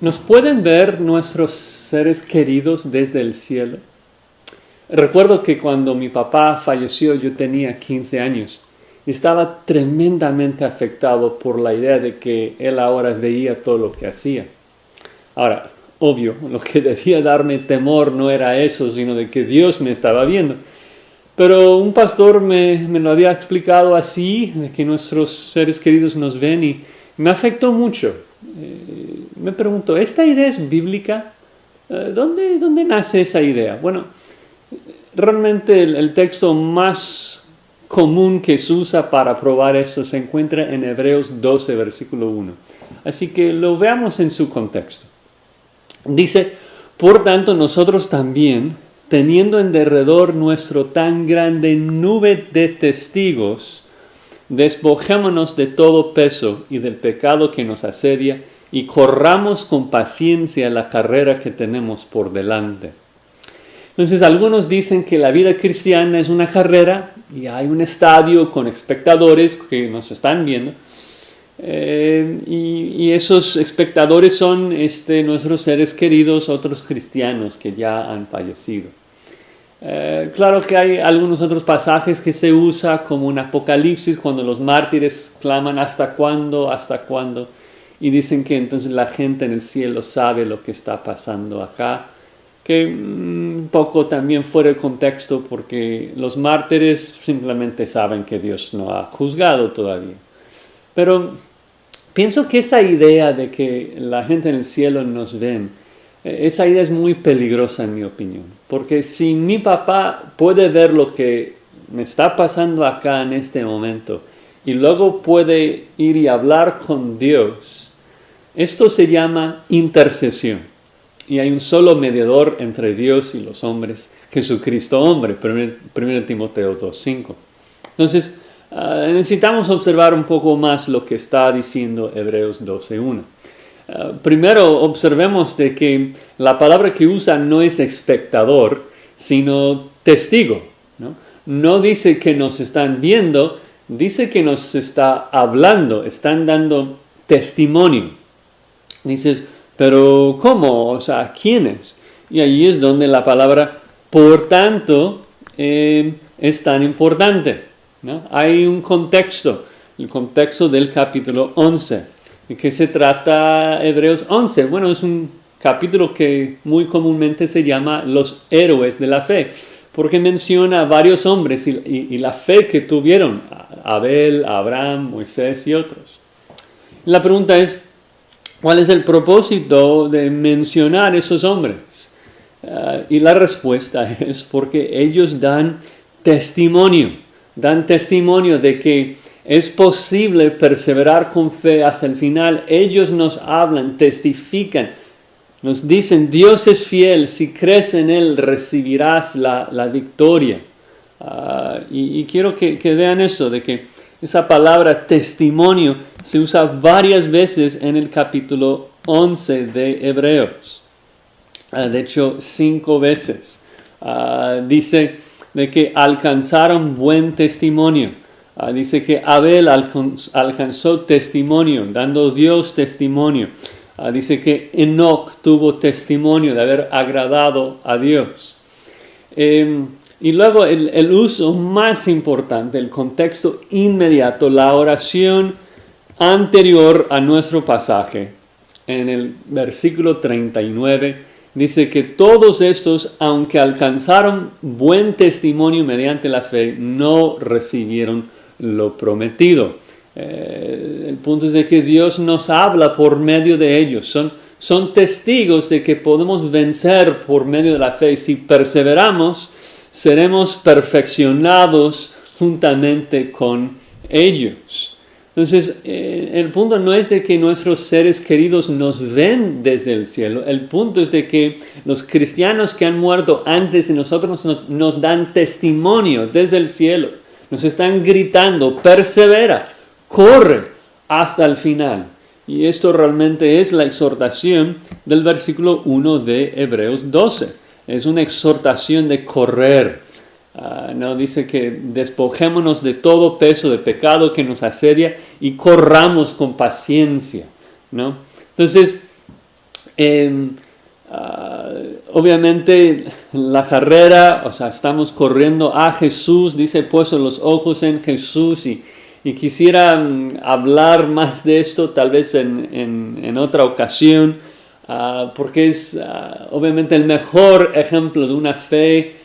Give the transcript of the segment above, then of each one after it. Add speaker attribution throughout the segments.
Speaker 1: ¿Nos pueden ver nuestros seres queridos desde el cielo? Recuerdo que cuando mi papá falleció yo tenía 15 años. Estaba tremendamente afectado por la idea de que él ahora veía todo lo que hacía. Ahora, obvio, lo que debía darme temor no era eso, sino de que Dios me estaba viendo. Pero un pastor me lo había explicado así, de que nuestros seres queridos nos ven y me afectó mucho. Me pregunto, ¿esta idea es bíblica? ¿Dónde nace esa idea? Bueno, realmente el texto más común que se usa para probar esto se encuentra en Hebreos 12, versículo 1. Así que lo veamos en su contexto. Dice, por tanto nosotros también, teniendo en derredor nuestro tan grande nube de testigos, despojémonos de todo peso y del pecado que nos asedia y corramos con paciencia la carrera que tenemos por delante. Entonces algunos dicen que la vida cristiana es una carrera y hay un estadio con espectadores que nos están viendo. Y esos espectadores son nuestros seres queridos, otros cristianos que ya han fallecido. Claro que hay algunos otros pasajes que se usa como un apocalipsis cuando los mártires claman ¿hasta cuándo? ¿Hasta cuándo? Y dicen que entonces la gente en el cielo sabe lo que está pasando acá, que un poco también fuera el contexto porque los mártires simplemente saben que Dios no ha juzgado todavía. Pero pienso que esa idea de que la gente en el cielo nos ven, esa idea es muy peligrosa en mi opinión. Porque si mi papá puede ver lo que me está pasando acá en este momento y luego puede ir y hablar con Dios, esto se llama intercesión. Y hay un solo mediador entre Dios y los hombres, Jesucristo hombre, 1 Timoteo 2:5. Entonces, necesitamos observar un poco más lo que está diciendo Hebreos 12:1. Primero, observemos de que la palabra que usa no es espectador, sino testigo. No dice que nos están viendo, dice que nos está hablando, están dando testimonio. Dices, pero ¿cómo? O sea, ¿quiénes? Y ahí es donde la palabra por tanto es tan importante, ¿no? Hay un contexto, el contexto del capítulo 11. ¿De qué se trata Hebreos 11? Bueno, es un capítulo que muy comúnmente se llama los héroes de la fe, porque menciona a varios hombres y la fe que tuvieron, Abel, Abraham, Moisés y otros. La pregunta es, ¿cuál es el propósito de mencionar esos hombres? Y la respuesta es porque ellos dan testimonio de que es posible perseverar con fe hasta el final. Ellos nos hablan, testifican, nos dicen, Dios es fiel, si crees en Él recibirás la victoria. Y quiero que vean eso, de que esa palabra testimonio se usa varias veces en el capítulo 11 de Hebreos. De hecho, 5 veces. Dice de que alcanzaron buen testimonio. Dice que Abel alcanzó testimonio, dando Dios testimonio. Dice que Enoc tuvo testimonio de haber agradado a Dios. Y luego el uso más importante, el contexto inmediato, la oración anterior a nuestro pasaje, en el versículo 39, dice que todos estos, aunque alcanzaron buen testimonio mediante la fe, no recibieron lo prometido. El punto es de que Dios nos habla por medio de ellos. Son testigos de que podemos vencer por medio de la fe. Si perseveramos, seremos perfeccionados juntamente con ellos. Entonces, el punto no es de que nuestros seres queridos nos ven desde el cielo. El punto es de que los cristianos que han muerto antes de nosotros nos dan testimonio desde el cielo. Nos están gritando, persevera, corre hasta el final. Y esto realmente es la exhortación del versículo 1 de Hebreos 12. Es una exhortación de correr. No dice que despojémonos de todo peso de pecado que nos asedia y corramos con paciencia, ¿no? Entonces, Obviamente la carrera, o sea, estamos corriendo a Jesús, dice, puesto los ojos en Jesús, y quisiera hablar más de esto tal vez en otra ocasión, porque es obviamente el mejor ejemplo de una fe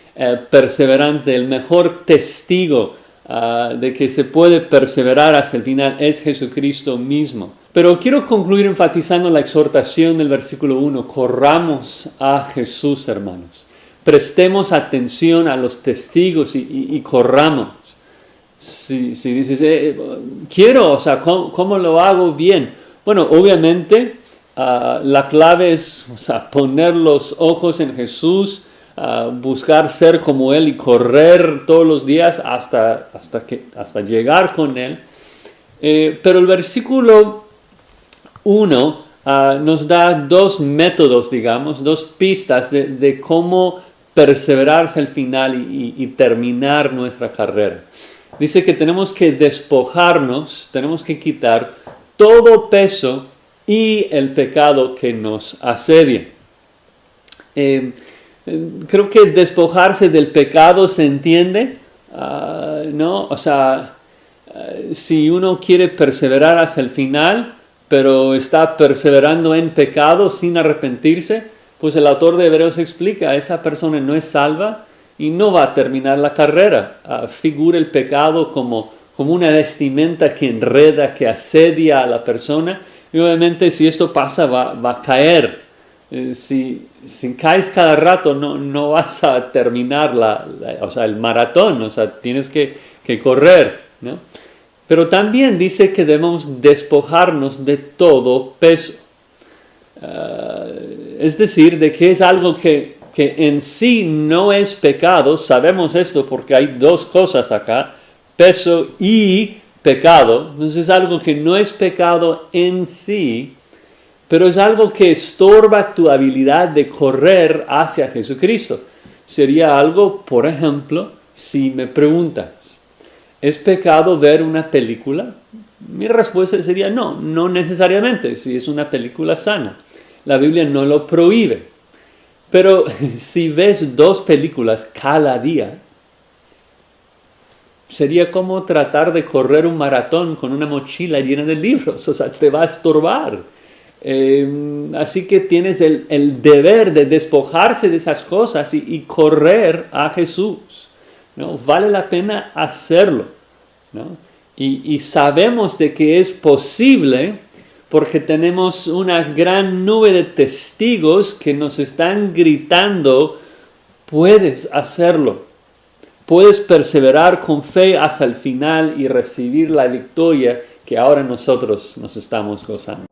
Speaker 1: perseverante, el mejor testigo de que se puede perseverar hasta el final es Jesucristo mismo. Pero quiero concluir enfatizando la exhortación del versículo 1. Corramos a Jesús, hermanos. Prestemos atención a los testigos y corramos. Si dices, quiero, o sea, ¿cómo lo hago bien? Bueno, obviamente la clave es, o sea, poner los ojos en Jesús, buscar ser como Él y correr todos los días hasta llegar con Él. Pero el versículo 1 nos da dos métodos, digamos, dos pistas de cómo perseverar hasta el final y terminar nuestra carrera. Dice que tenemos que despojarnos, tenemos que quitar todo peso y el pecado que nos asedia. Creo que despojarse del pecado se entiende, ¿no? O sea, si uno quiere perseverar hasta el final, pero está perseverando en pecado sin arrepentirse, pues el autor de Hebreos explica, esa persona no es salva y no va a terminar la carrera. Figura el pecado como una vestimenta que enreda, que asedia a la persona, y obviamente si esto pasa va a caer. Si caes cada rato no vas a terminar o sea, el maratón, o sea, tienes que correr, ¿no? Pero también dice que debemos despojarnos de todo peso. Es decir, de que es algo que en sí no es pecado. Sabemos esto porque hay dos cosas acá, peso y pecado. Entonces es algo que no es pecado en sí, pero es algo que estorba tu habilidad de correr hacia Jesucristo. Sería algo, por ejemplo, si me preguntas, ¿es pecado ver una película? Mi respuesta sería no necesariamente, si es una película sana. La Biblia no lo prohíbe. Pero si ves 2 películas cada día, sería como tratar de correr un maratón con una mochila llena de libros. O sea, te va a estorbar. Así que tienes el deber de despojarse de esas cosas y correr a Jesús, ¿no? Vale la pena hacerlo, ¿no? Y sabemos de que es posible porque tenemos una gran nube de testigos que nos están gritando, puedes hacerlo, puedes perseverar con fe hasta el final y recibir la victoria que ahora nosotros nos estamos gozando.